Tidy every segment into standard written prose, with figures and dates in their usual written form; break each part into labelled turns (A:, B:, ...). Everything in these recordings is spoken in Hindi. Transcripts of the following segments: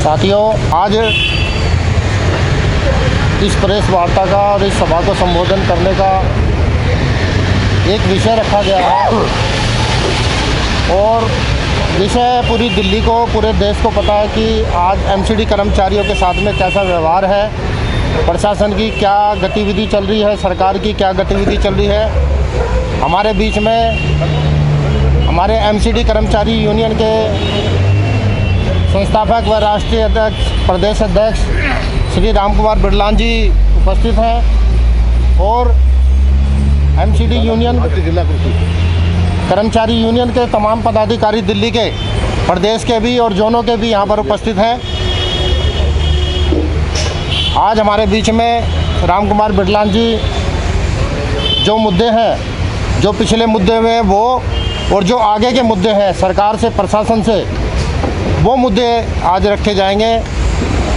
A: साथियों, आज इस प्रेस वार्ता का और इस सभा को संबोधन करने का एक विषय रखा गया है और विषय पूरी दिल्ली को, पूरे देश को पता है कि आज एमसीडी कर्मचारियों के साथ में कैसा व्यवहार है, प्रशासन की क्या गतिविधि चल रही है, सरकार की क्या गतिविधि चल रही है। हमारे बीच में हमारे एमसीडी कर्मचारी यूनियन के संस्थापक व राष्ट्रीय अध्यक्ष, प्रदेश अध्यक्ष श्री राम कुमार बिडलान जी उपस्थित हैं और एमसीडी यूनियन, कर्मचारी यूनियन के तमाम पदाधिकारी दिल्ली के, प्रदेश के भी और जोनों के भी यहाँ पर उपस्थित हैं। आज हमारे बीच में राम कुमार बिडलान जी जो मुद्दे हैं, जो पिछले मुद्दे में वो और जो आगे के मुद्दे हैं सरकार से, प्रशासन से, वो मुद्दे आज रखे जाएंगे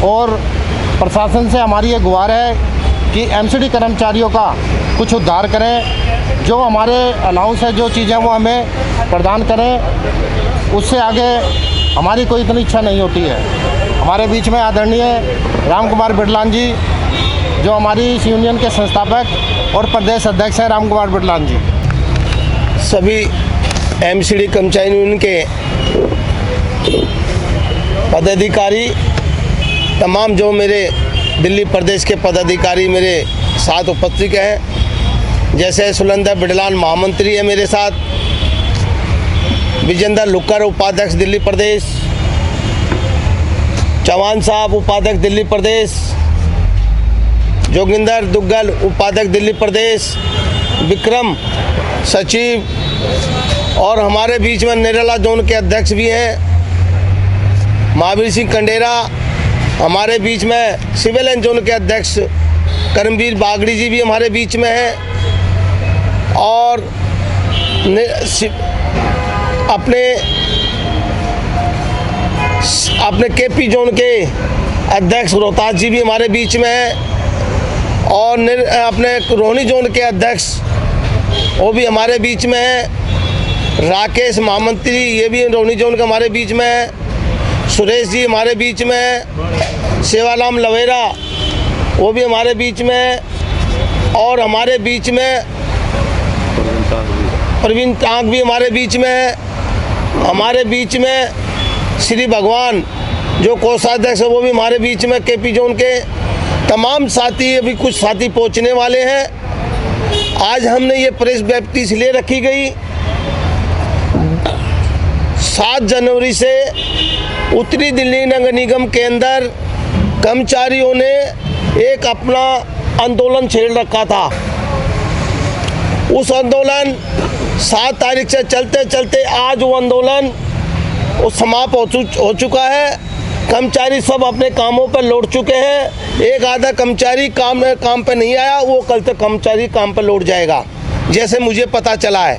A: और प्रशासन से हमारी ये गुहार है कि एमसीडी कर्मचारियों का कुछ उद्धार करें, जो हमारे अलाउंस है, जो चीज़ें वो हमें प्रदान करें। उससे आगे हमारी कोई इतनी इच्छा नहीं होती है। हमारे बीच में आदरणीय राम कुमार बिडलान जी, जो हमारी इस यूनियन के संस्थापक और प्रदेश अध्यक्ष हैं, राम कुमार बिडलान जी।
B: सभी एमसीडी कर्मचारी यूनियन के पदाधिकारी, तमाम जो मेरे दिल्ली प्रदेश के पदाधिकारी मेरे साथ उपस्थित हैं, जैसे सुलंदर बिडलान महामंत्री है मेरे साथ, विजेंद्र लुक्कर उपाध्यक्ष दिल्ली प्रदेश, चौहान साहब उपाध्यक्ष दिल्ली प्रदेश, जोगिंदर दुग्गल उपाध्यक्ष दिल्ली प्रदेश, विक्रम सचिव और हमारे बीच में निराला जोन के अध्यक्ष भी हैं, महावीर सिंह कंडेरा, हमारे बीच में सिविल एंड जोन के अध्यक्ष करमवीर बागड़ी जी भी हमारे बीच में हैं और अपने केपी जोन के अध्यक्ष रोहतास जी भी हमारे बीच में हैं और अपने रोहिणी जोन के अध्यक्ष वो भी हमारे बीच में हैं, राकेश महामंत्री ये भी रोहिणी जोन के हमारे बीच में हैं, सुरेश जी हमारे बीच में हैं, सेवाराम लवेरा वो भी हमारे बीच में हैं और हमारे बीच में प्रवीण टांग भी हमारे बीच में है। हमारे बीच में श्री भगवान जो कोषाध्यक्ष है वो भी हमारे बीच में, केपी जोन के तमाम साथी, अभी कुछ साथी पहुंचने वाले हैं। आज हमने ये प्रेस व्याप्ति इसलिए रखी गई, 7 जनवरी से उत्तरी दिल्ली नगर निगम के अंदर कर्मचारियों ने एक अपना आंदोलन छेड़ रखा था। उस आंदोलन 7 तारीख से चलते चलते आज वो आंदोलन समाप्त हो चुका है। कर्मचारी सब अपने कामों पर लौट चुके हैं। एक आधा कर्मचारी काम पे नहीं आया, वो कल तक कर्मचारी काम पर लौट जाएगा, जैसे मुझे पता चला है।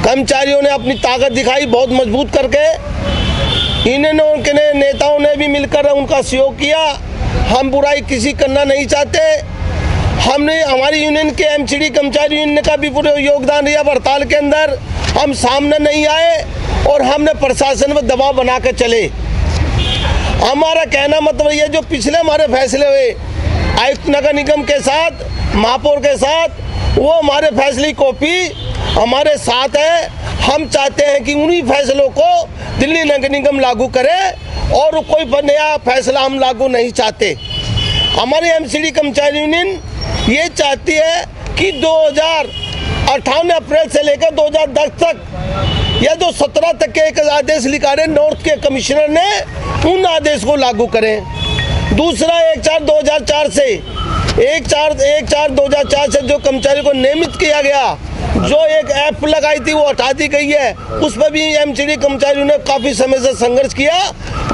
B: कर्मचारियों ने अपनी ताकत दिखाई बहुत मजबूत करके, यूनियनों के नेताओं ने भी मिलकर उनका सहयोग किया। हम बुराई किसी करना नहीं चाहते। हमने हमारी यूनियन के एमसीडी कर्मचारी यूनियन का भी पूरा योगदान दिया। हड़ताल के अंदर हम सामने नहीं आए और हमने प्रशासन पर दबाव बना कर चले। हमारा कहना मतलब ये, जो पिछले हमारे फैसले हुए आयुक्त नगर निगम के साथ, महापौर के साथ, वो हमारे फैसले की कॉपी हमारे साथ है। हम चाहते हैं कि उन्हीं फैसलों को दिल्ली नगर निगम लागू करे और कोई नया फैसला हम लागू नहीं चाहते। हमारी एमसीडी कर्मचारी यूनियन ये चाहती है कि 2058 अप्रैल से लेकर 2010 तक या जो 17 तक के एक आदेश लिखा है नॉर्थ के कमिश्नर ने, उन आदेश को लागू करें। दूसरा 1/4/2004 से 1/4/2004 से जो कर्मचारी को नियमित किया गया, जो एक ऐप लगाई थी वो हटा दी गई है। उस पर भी एमसीडी कर्मचारियों ने काफ़ी समय से संघर्ष किया।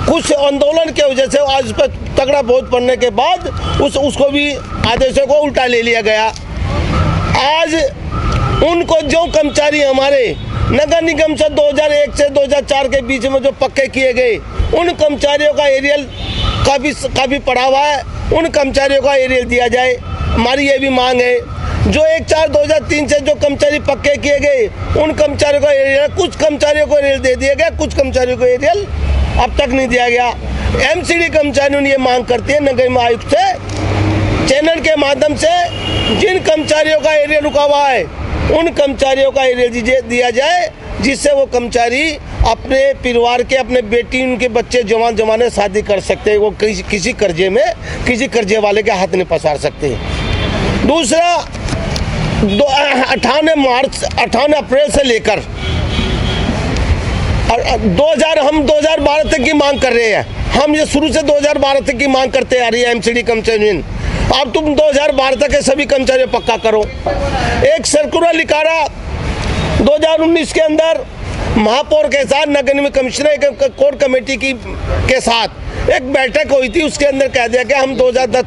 B: कुछ आंदोलन की वजह से आज उस पर तगड़ा बोझ पड़ने के बाद उसको भी आदेशों को उल्टा ले लिया गया। आज उनको जो कर्मचारी हमारे नगर निगम से 2001 से 2004 के बीच में जो पक्के किए गए, उन कर्मचारियों का एरियल काफ़ी पड़ा हुआ है, उन कर्मचारियों का एरियल दिया जाए। हमारी ये भी मांग है। जो 1/4/2003 से जो कर्मचारी पक्के किए गए, उन कर्मचारियों को एरियल, कुछ कर्मचारियों को एरियल दे दिया गया, कुछ कर्मचारियों को एरियल अब तक नहीं दिया गया। एमसीडी कर्मचारियों ने ये मांग करती है नगर निगम आयुक्त से, चैनल के माध्यम से जिन कर्मचारियों का एरियर रुका हुआ है उन कर्मचारियों का एरियर दिया जाए, जिससे वो कर्मचारी अपने परिवार के, अपने बेटी, उनके बच्चे जवान जमाने शादी कर सकते हैं, वो किसी कर्जे में किसी कर्जे वाले के हाथ नहीं पसार सकते। दूसरा, 58 अप्रैल से लेकर 2012 तक की मांग कर रहे हैं। हम ये शुरू से 2012 तक की मांग करते आ रही है एमसीडी कर्मचारी यूनियन। अब तुम 2012 तक के सभी कर्मचारियों पक्का करो। एक सर्कुलर लिखारा 2019 के अंदर महापौर के साथ नगर निगम कमिश्नर कोर कमेटी के साथ एक बैठक हुई थी। उसके अंदर कह दिया कि हम 2010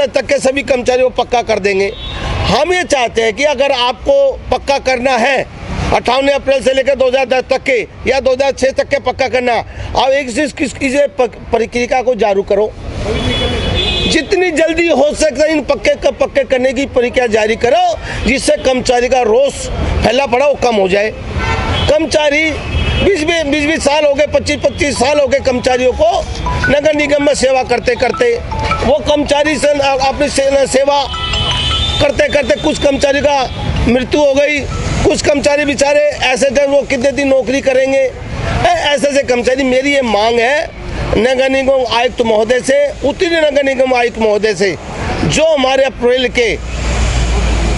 B: तक के सभी कर्मचारियों को पक्का कर देंगे। हम ये चाहते हैं कि अगर आपको पक्का करना है 58 अप्रैल से लेकर 2010 तक के या 2006 तक के पक्का करना, अब एक किस प्रक्रिया को जारी करो, जितनी जल्दी हो सकता है इन पक्के करने की प्रक्रिया जारी करो, जिससे कर्मचारी का रोष फैला पड़ा वो कम हो जाए। कर्मचारी 20 साल हो गए, 25 साल हो गए कर्मचारियों को नगर निगम में सेवा करते करते। वो कर्मचारी से अपनी सेवा करते करते कुछ कर्मचारी का मृत्यु हो गई, कुछ कर्मचारी बेचारे ऐसे थे वो कितने दिन नौकरी करेंगे। ऐसे कर्मचारी, मेरी ये मांग है नगर निगम आयुक्त महोदय से, उत्तरी नगर निगम आयुक्त महोदय से, जो हमारे अप्रैल के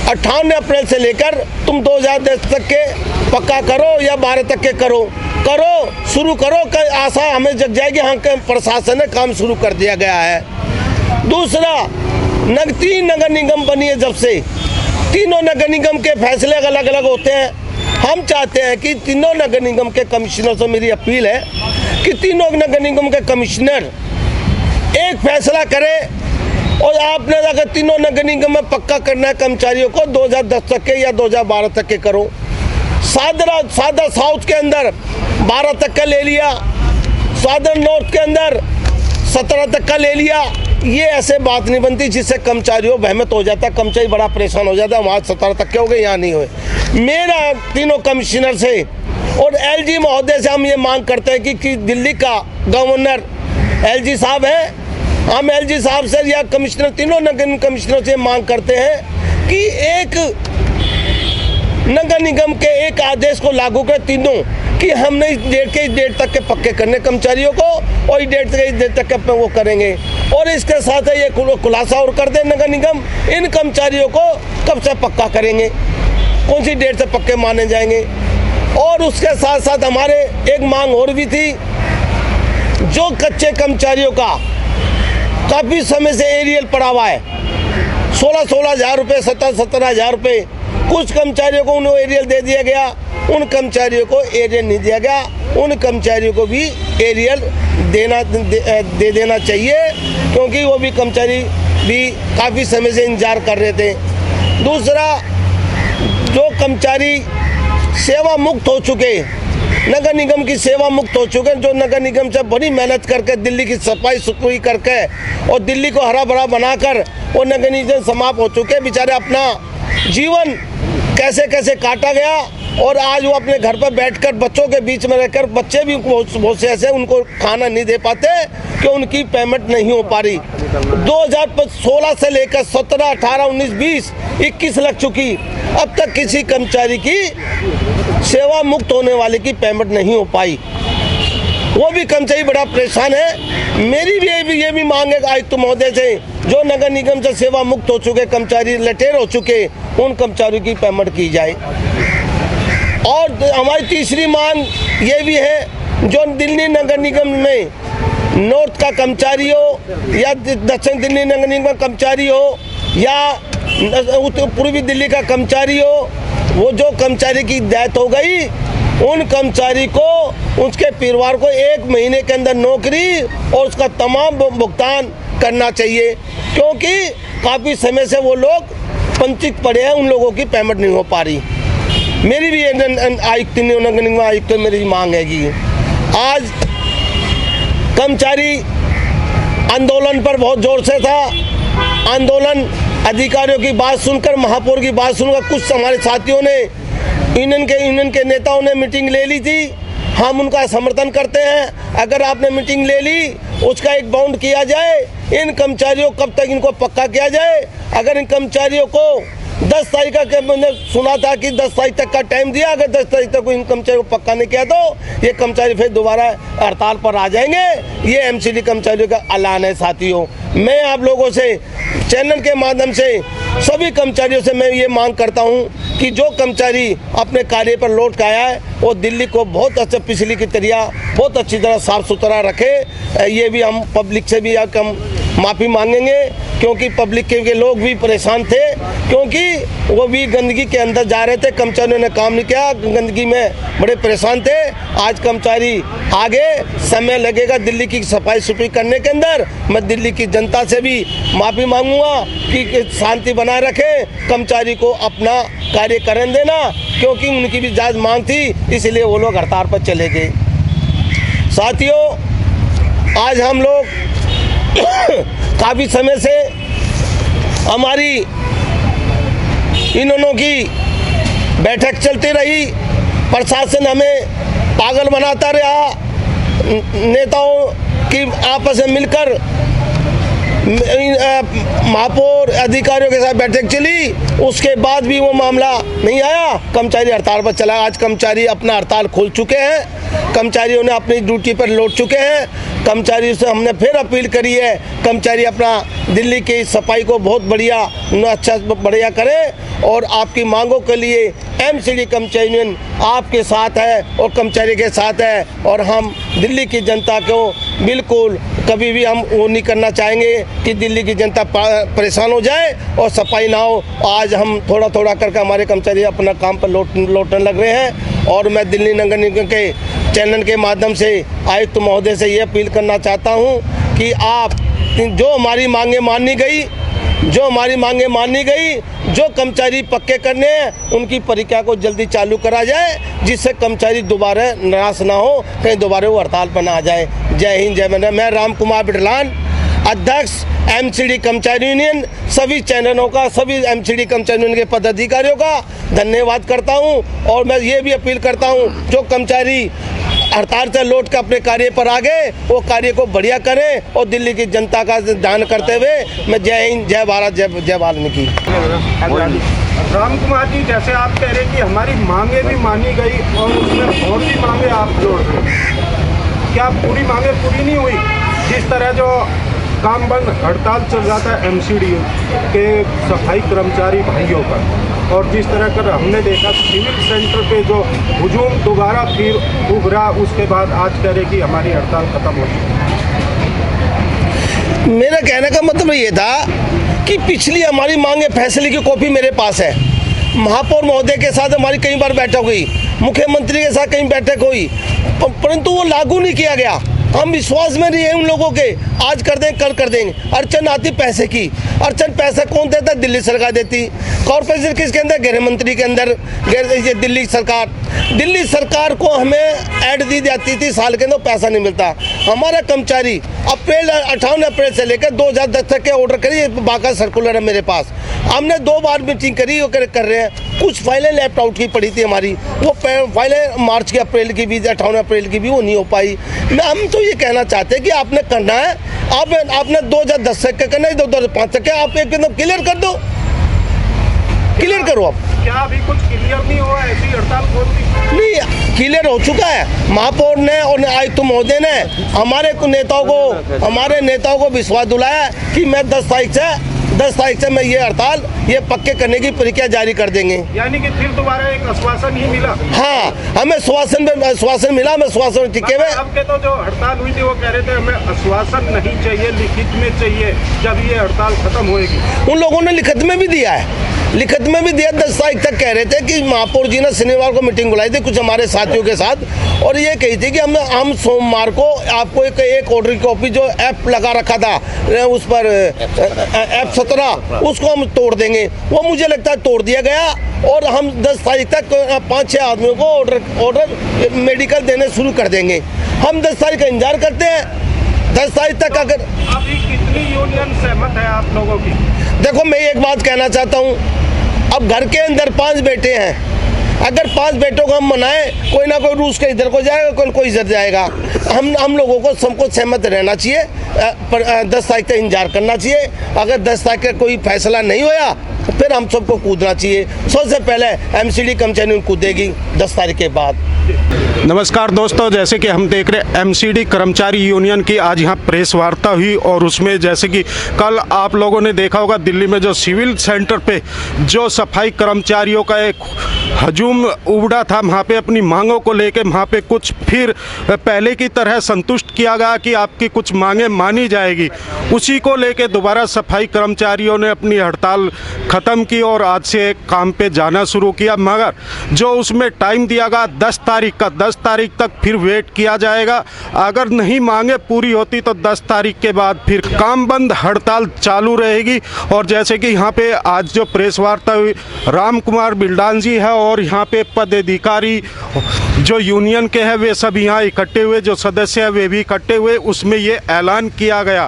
B: 58 अप्रैल से लेकर तुम 2010 तक के पक्का करो या 12 तक के करो शुरू करो। आशा हमें जग जाएगी, हाँ प्रशासन ने काम शुरू कर दिया गया है। दूसरा, 3 नगर निगम बनी है जब से, तीनों नगर निगम के फैसले अलग अलग होते हैं। हम चाहते हैं कि तीनों नगर निगम के कमिश्नर से मेरी अपील है कि तीनों नगर निगम के कमिश्नर एक फैसला करें और आपने अगर तीनों नगर निगम में पक्का करना है कर्मचारियों को 2010 तक के या 2012 तक के करो। सादर साउथ के अंदर 12 तक का ले लिया, सादर नॉर्थ के अंदर 17 तक का ले लिया। ये ऐसे बात नहीं बनती जिससे कर्मचारियों बहमत हो जाता, कर्मचारी बड़ा परेशान हो जाता है, वहाँ 17 तक के हो गए, यहाँ नहीं हुए। मेरा तीनों कमिश्नर से और एलजी महोदय से हम ये मांग करते हैं कि दिल्ली का गवर्नर एलजी साहब है, हम एलजी साहब से या कमिश्नर, तीनों नगर कमिश्नर से मांग करते हैं कि एक नगर निगम के एक आदेश को लागू करें तीनों, कि हमने इस डेट तक के पक्के करने कर्मचारियों को और इस डेट तक के वो करेंगे। और इसके साथ ये खुलासा और कर दे नगर निगम इन कर्मचारियों को कब से पक्का करेंगे, कौन सी डेट से पक्के माने जाएंगे। और उसके साथ साथ हमारे एक मांग और भी थी, जो कच्चे कर्मचारियों का काफ़ी समय से एरियल पड़ा हुआ है, 16 हज़ार रुपये, 17 हज़ार रुपये, कुछ कर्मचारियों को उन्हें एरियल दे दिया गया, उन कर्मचारियों को एरियल नहीं दिया गया। उन कर्मचारियों को भी एरियल दे देना चाहिए, क्योंकि वो भी कर्मचारी भी काफ़ी समय से इंतजार कर रहे थे। दूसरा, जो कर्मचारी सेवा मुक्त हो चुके, नगर निगम की सेवा मुक्त हो चुके, जो नगर निगम से बड़ी मेहनत करके दिल्ली की सफाई सुथरी करके और दिल्ली को हरा भरा बनाकर वो नगर निगम समाप्त हो चुके, बेचारे अपना जीवन कैसे कैसे काटा गया और आज वो अपने घर पर बैठकर बच्चों के बीच में रहकर, बच्चे भी बहुत से ऐसे उनको खाना नहीं दे पाते कि उनकी पेमेंट नहीं हो पा रही। 2016 से लेकर 17, 18, 19, 20, 21 लग चुकी, अब तक किसी कर्मचारी की सेवा मुक्त होने वाले की पेमेंट नहीं हो पाई, वो भी कर्मचारी बड़ा परेशान है। मेरी भी ये भी मांग है आयुक्त महोदय से, जो नगर निगम से सेवा मुक्त हो चुके कर्मचारी, रिटायर हो चुके, उन कर्मचारियों की पेमेंट की जाए। और हमारी तीसरी मांग ये भी है, जो दिल्ली नगर निगम में नॉर्थ का कर्मचारी हो या दक्षिण दिल्ली नगर निगम का कर्मचारी हो या पूर्वी दिल्ली का कर्मचारी हो, वो जो कर्मचारी की डेथ हो गई, उन कर्मचारी को, उसके परिवार को 1 महीने के अंदर नौकरी और उसका तमाम भुगतान करना चाहिए, क्योंकि काफ़ी समय से वो लोग वंचित पड़े हैं, उन लोगों की पेमेंट नहीं हो पा रही। मेरी भी आयुक्त नगर निगम आयुक्त तो मेरी मांग है कि आज कर्मचारी आंदोलन पर बहुत जोर से था, आंदोलन अधिकारियों की बात सुनकर, महापौर की बात सुनकर कुछ हमारे साथियों ने यूनियन के नेताओं ने मीटिंग ले ली थी हम उनका समर्थन करते हैं। अगर आपने मीटिंग ले ली, उसका एक बाउंड किया जाए। इन कर्मचारियों कब तक इनको पक्का किया जाए। अगर इन कर्मचारियों को 10 तारीख का मैंने सुना था कि 10 तारीख तक का टाइम दिया, अगर 10 तारीख तक इन कर्मचारियों को पक्का नहीं किया तो ये कर्मचारी फिर दोबारा हड़ताल पर आ जाएंगे। ये एमसीडी कर्मचारियों का ऐलान है। साथियों, मैं आप लोगों से चैनल के माध्यम से सभी कर्मचारियों से मैं ये मांग करता हूँ कि जो कर्मचारी अपने कार्य पर लौट के आया है वो दिल्ली को बहुत अच्छा पिछली की तरह बहुत अच्छी तरह साफ सुथरा रखे। ये भी हम पब्लिक से भी हम माफ़ी मांगेंगे, क्योंकि पब्लिक के लोग भी परेशान थे, क्योंकि वो भी गंदगी के अंदर जा रहे थे। कर्मचारियों ने काम नहीं किया, गंदगी में बड़े परेशान थे। आज कर्मचारी आगे समय लगेगा दिल्ली की सफाई सुफाई करने के अंदर। मैं दिल्ली की जनता से भी माफ़ी मांगूंगा कि शांति बनाए रखें, कर्मचारी को अपना कार्य करने देना, क्योंकि उनकी भी जायज़ मांग थी, इसलिए वो लोग हड़ताल पर चले गए। साथियों, आज हम लोग काफ़ी समय से हमारी इन्होंने की बैठक चलती रही। प्रशासन हमें पागल बनाता रहा। नेताओं की आपस में मिलकर महापौर अधिकारियों के साथ बैठक चली, उसके बाद भी वो मामला नहीं आया। कर्मचारी हड़ताल पर चला। आज कर्मचारी अपना हड़ताल खोल चुके हैं, कर्मचारियों ने अपनी ड्यूटी पर लौट चुके हैं। कर्मचारियों से हमने फिर अपील करी है, कर्मचारी अपना दिल्ली की सफाई को बहुत बढ़िया करें और आपकी मांगों के लिए एमसीडी कर्मचारी यूनियन आपके साथ है और कर्मचारी के साथ है। और हम दिल्ली की जनता को बिल्कुल कभी भी हम वो नहीं करना चाहेंगे कि दिल्ली की जनता परेशान हो जाए और सफाई ना हो। आज हम थोड़ा थोड़ा करके हमारे कर्मचारी अपना काम पर लौटने लग रहे हैं। और मैं दिल्ली नगर निगम के चैनल के माध्यम से आयुक्त महोदय से ये अपील करना चाहता हूँ कि आप जो हमारी मांगें मानी गई, जो कर्मचारी पक्के करने हैं उनकी प्रक्रिया को जल्दी चालू करा जाए, जिससे कर्मचारी दोबारा निराश ना हो, कहीं दोबारा वो हड़ताल पर ना आ जाए। जय हिंद, जय भारत। मैं राम कुमार बिडलान, अध्यक्ष एमसीडी कर्मचारी यूनियन, सभी चैनलों का, सभी एमसीडी कर्मचारी यूनियन के पदाधिकारियों का धन्यवाद करता हूं। और मैं ये भी अपील करता हूं, जो कर्मचारी हड़ताल से लौट कर अपने कार्य पर आ गए, वो कार्य को बढ़िया करें और दिल्ली की जनता का ध्यान करते हुए मैं जय हिंद, जय भारत, जय वाल्मीकि।
C: राम कुमार जी, जैसे आप कह रहे हैं कि हमारी मांगे भी मानी गई और उसमें और भी मांगे आप जोड़ रहे, क्या पूरी मांगे पूरी नहीं हुई? जिस तरह जो काम बंद हड़ताल चल रहा था एमसीडी के सफाई कर्मचारी भाइयों पर, और जिस तरह कर हमने देखा सिविल सेंटर पे जो हुजूम दोबारा फिर उभरा, उसके बाद आज कह रहे कि हमारी हड़ताल खत्म हो गई।
B: मेरा कहने का मतलब ये था कि पिछली हमारी मांगे फैसले की कॉपी मेरे पास है। महापौर महोदय के साथ हमारी कई बार बैठक हुई, मुख्यमंत्री के साथ कई बैठक हुई, परंतु वो लागू नहीं किया गया। हम विश्वास में नहीं है उन लोगों के, आज कर देंगे कल कर देंगे। अड़चन आती पैसे की, अड़चन पैसा कौन देता? दिल्ली सरकार देती। कॉर्पोरेशन किसके अंदर? गृह मंत्री के अंदर। दिल्ली सरकार को हमें ऐड दी जाती थी, साल के अंदर पैसा नहीं मिलता। हमारा कर्मचारी 58 अप्रैल से लेकर 2010 तक के ऑर्डर करिए, बाका सर्कुलर है मेरे पास। हमने 2 बार मीटिंग करी कर रहे हैं। कुछ फाइलें लेफ्ट आउट की पड़ी थी हमारी, वो फाइलें मार्च के अप्रैल की भी, 58 अप्रैल की भी वो नहीं हो पाई। हम तो ये कहना चाहते हैं कि आपने करना है, आपने 2010 तक का करना है, 2005 तक का आप एकदम क्लियर कर दो, क्लियर करो। आप
C: क्या अभी कुछ क्लियर नहीं हुआ? ऐसी हड़ताल बोल दी
B: नहीं, क्लियर हो चुका है। महापौर ने और आयुक्त महोदय ने हमारे नेताओं को विश्वास दिलाया कि मैं 10 तारीख से मैं ये हड़ताल ये पक्के करने की प्रक्रिया जारी कर देंगे।
C: यानी कि फिर दोबारा एक आश्वासन ही मिला?
B: हाँ, हमें आश्वासन मिला, हमें आश्वासन टिके हुए।
C: आपके तो जो हड़ताल हुई थी वो कह रहे थे हमें आश्वासन नहीं चाहिए, लिखित में चाहिए जब ये हड़ताल खत्म होएगी।
B: उन लोगों ने लिखित में भी दिया है, 10 तारीख तक कह रहे थे कि महापौर जी ने शनिवार को मीटिंग बुलाई थी कुछ हमारे साथियों के साथ, और ये कही थी कि हम सोमवार को आपको एक ऑर्डर की कॉपी जो ऐप लगा रखा था उस पर ऐप 17 उसको हम तोड़ देंगे। वो मुझे लगता है तोड़ दिया गया और हम 10 तारीख तक 5-6 आदमियों को ऑर्डर मेडिकल देने शुरू कर देंगे। हम 10 तारीख का इंतजार करते हैं। 10 तारीख तक अगर
C: अभी कितनी यूनियन सहमत है आप लोगों की?
B: देखो, मैं एक बात कहना चाहता हूँ, अब घर के अंदर 5 बेटे हैं, अगर 5 बेटों को हम मनाएं, कोई ना कोई रूस के इधर को जाएगा, कोई इधर जाएगा। हम लोगों को सबको सहमत रहना चाहिए, पर 10 तारीख तक इंतजार करना चाहिए। अगर 10 तारीख का कोई फैसला नहीं होया तो फिर हम सबको कूदना चाहिए। सबसे पहले एमसीडी कर्मचारी कूदेगी 10 तारीख के बाद।
D: नमस्कार दोस्तों, जैसे कि हम देख रहे हैं एमसीडी कर्मचारी यूनियन की आज यहाँ प्रेस वार्ता हुई और उसमें जैसे कि कल आप लोगों ने देखा होगा दिल्ली में जो सिविल सेंटर पे जो सफाई कर्मचारियों का एक हजूम उमड़ा था, वहाँ पे अपनी मांगों को लेके वहाँ पे कुछ फिर पहले की तरह संतुष्ट किया गया कि आपकी कुछ मांगें मानी जाएगी। उसी को लेके दोबारा सफाई कर्मचारियों ने अपनी हड़ताल ख़त्म की और आज से काम पे जाना शुरू किया। मगर जो उसमें टाइम दिया गया 10 तारीख का, 10 तारीख तक फिर वेट किया जाएगा। अगर नहीं मांगे पूरी होती तो 10 तारीख के बाद फिर काम बंद हड़ताल चालू रहेगी। और जैसे कि यहाँ पे आज जो प्रेस वार्ता हुई, राम कुमार बिल्डान जी है और यहाँ पे पदाधिकारी जो यूनियन के हैं वे सब यहाँ इकट्ठे हुए, जो सदस्य हैं वे भी इकट्ठे हुए। उसमें ये ऐलान किया गया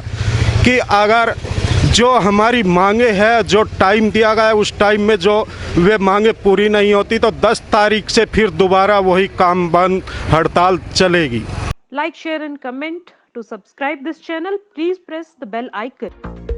D: कि अगर जो हमारी मांगे हैं, जो टाइम दिया गया है उस टाइम में जो वे मांगे पूरी नहीं होती तो 10 तारीख से फिर दोबारा वही काम बंद हड़ताल चलेगी।
E: Like, share and comment. To subscribe this channel, please press the bell icon.